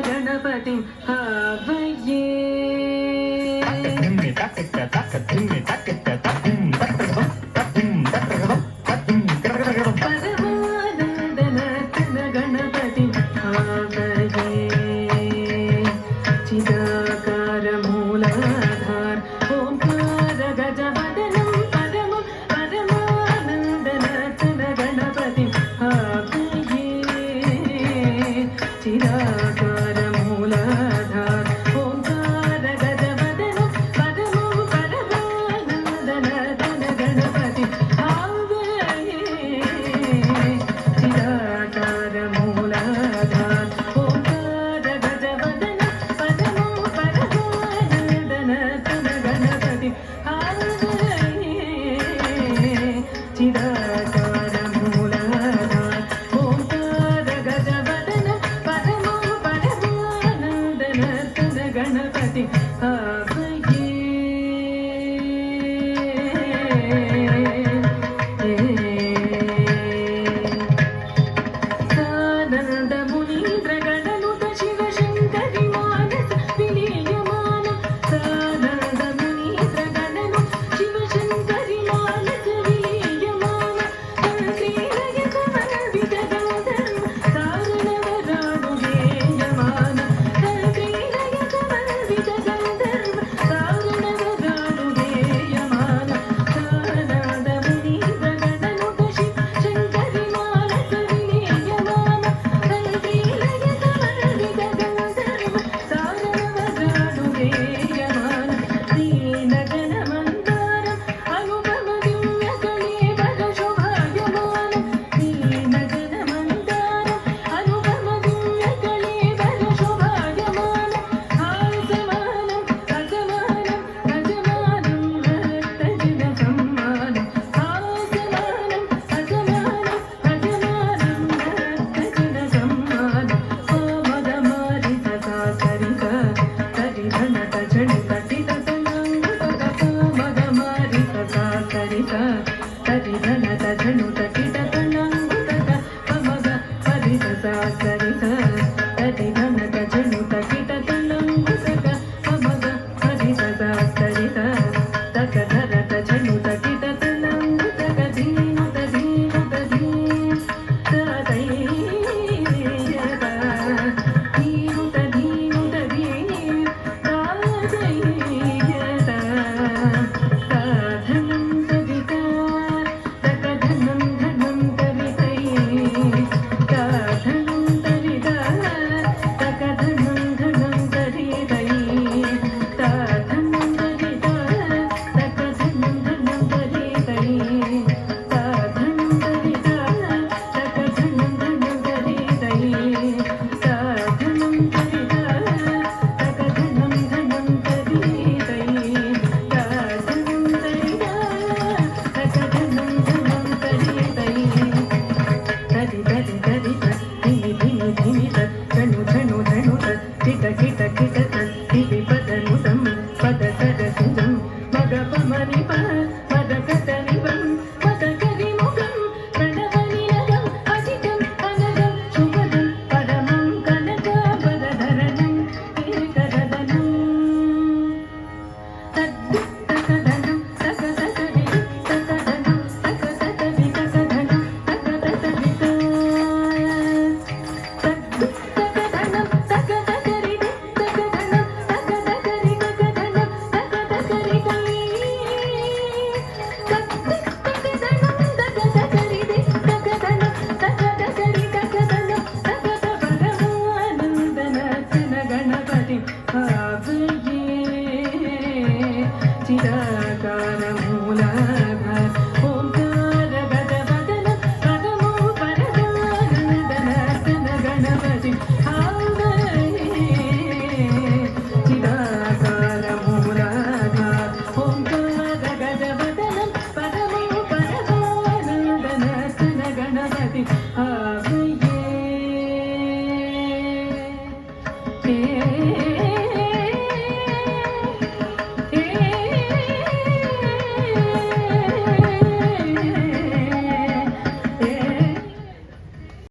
గణపతి హవయే గణపతి హవయే చిదాకార మూలాధార ఓంకార గజవదనం పరమం పరమానందనతన గణపతి హవయే చిదాకార మూలాధార ఓంకార గజవదనం పరమం పరమానందనతన గణపతి హవయే చిదాకార మూలాధార ఓంకార గజవదనం పరమం పరమానందనతన గణపతి హవయే చిదాకార మూలాధార ఓంకార గజవదనం పరమం పరమానందనతన గణపతి హవయే సానంద మునీంద్ర గణనుత శివ శంకరి మానస విలీయమాన సానంద మునీంద్ర గణను శివ శంకరి మానస విలీయమాన శ్రీలయ సమర విజగౌధర్మ సారణవరాడు గేయమాన శ్రీలయ సమర విజగౌధర్మ సారణవరాడు గేయమాన సానంద మునీంద్ర గణనుత శివ శంకరి మానస విలీయమాన శ్రీలయ సమర విజగౌధర్మ సారణవరాడు గేయమాన దీనజన మందారం అనుపమ దివ్య కళేవర శోభాయమానం దీనజన మందారం అనుపమ దివ్య కళేవర శోభాయమానం హాసమానం అసమానం అజమానం భక్తజన సమ్మానం హాసమానం అసమానం అజమానం భక్తజన సమ్మానం మదమారి సదా సరిత సరిధన తజని తటిత తనంగ మదమారి సదా సరిత